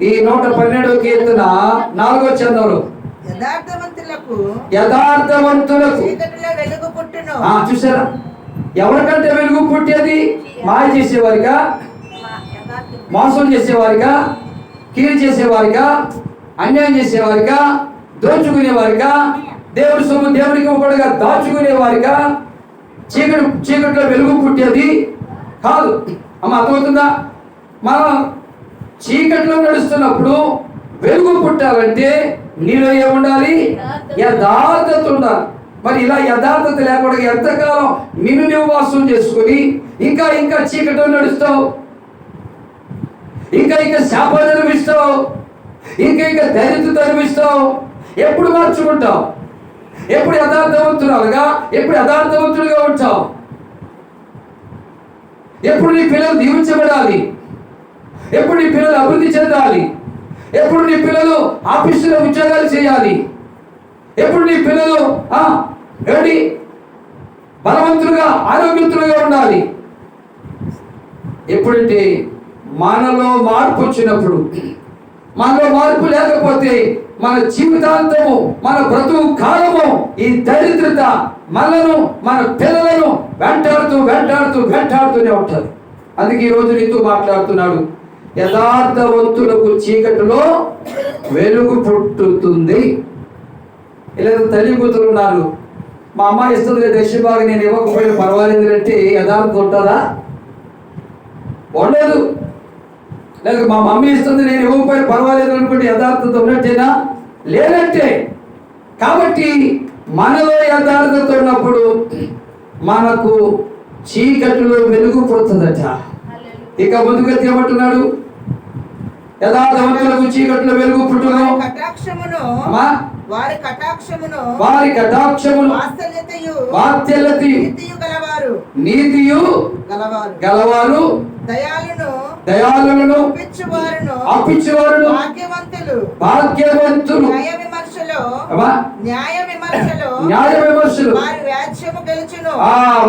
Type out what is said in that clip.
ఈ 112వ కీర్తన 4వ చరణంలో యథార్థవంతులకు చీకటిలో వెలుగు పుట్టును. చూసారా? ఎవరికంటే వెలుగు పుట్టేది? మాయ చేసేవారిగా, మోసం చేసేవారిగా, కీడు చేసేవారిగా, అన్యాయం చేసేవారిగా, దోచుకునేవారిగా, దేవుడి సొమ్ము దేవుడికి ఇవ్వకుండా దాచుకునేవారిగా చీకటిలో వెలుగు పుట్టేది కాదు. అమ్మ అర్థమవుతుందా? మనం చీకటిలో నడుస్తున్నప్పుడు వెలుగు పుట్టాలంటే నీలో ఏముండాలి? యథార్థత ఉండాలి. మరి ఇలా యథార్థత లేకుండా ఎంతకాలం నిన్ను నివాసం చేసుకుని ఇంకా ఇంకా చీకటిలో నడుస్తావు, ఇంకా ఇంకా శాపాలు అనిపిస్తావు, ఇంకా ఇంకా దరిద్రత అనిపిస్తావు. ఎప్పుడు మార్చుకుంటావు? ఎప్పుడు యథార్థవంతురాలుగా, ఎప్పుడు యథార్థవంతుడిగా ఉంటావు? ఎప్పుడు నీ పిల్లలు దీవించబడాలి? ఎప్పుడు నీ పిల్లలు అభివృద్ధి చెందాలి? ఎప్పుడు నీ పిల్లలు ఆఫీసులో ఉద్యోగాలు చేయాలి? ఎప్పుడు నీ పిల్లలు ఏంటి బలవంతులుగా, ఆరోగ్యవంతులుగా ఉండాలి? ఎప్పుడంటే మనలో మార్పు వచ్చినప్పుడు. మనలో మార్పు లేకపోతే మన జీవితాంతము, మన బ్రతుకు కాలము ఈ దరిద్రత మనను, మన పిల్లలను వెంటాడుతూనే ఉంటుంది. అందుకే ఈరోజు నీతో మాట్లాడుతున్నాడు. యథార్థవంతులకు చీకటిలో వెలుగు పుట్టుతుంది. ఇలా తల్లి కూతురు ఉన్నారు. మా అమ్మాయి ఇస్తుంది దక్షిణబాగా, నేను ఇవ్వకపోయినా పర్వాలేదు అంటే యథార్థం ఉంటుందా? ఉండదు. లేదు మా మమ్మీ ఇస్తుంది నేను ఇవ్వకపోయినా పర్వాలేదు అనుకుంటే యథార్థత ఉన్నట్టేనా? లేనట్టే. కాబట్టి మనలో యథార్థత ఉన్నప్పుడు మనకు చీకటిలో వెలుగు పుడుతుందట. ఇక ముందుగా ఏమంటున్నాడు? యథార్థవంతులకు చీకటిలో వెలుగు పుట్టును. వారి కటాక్షమును నీతియు గలవారు దయాళులను అప్పించువారును భాగ్యవంతులు న్యాయ విమర్శలు వారి వ్యాజ్యము గెలుచును.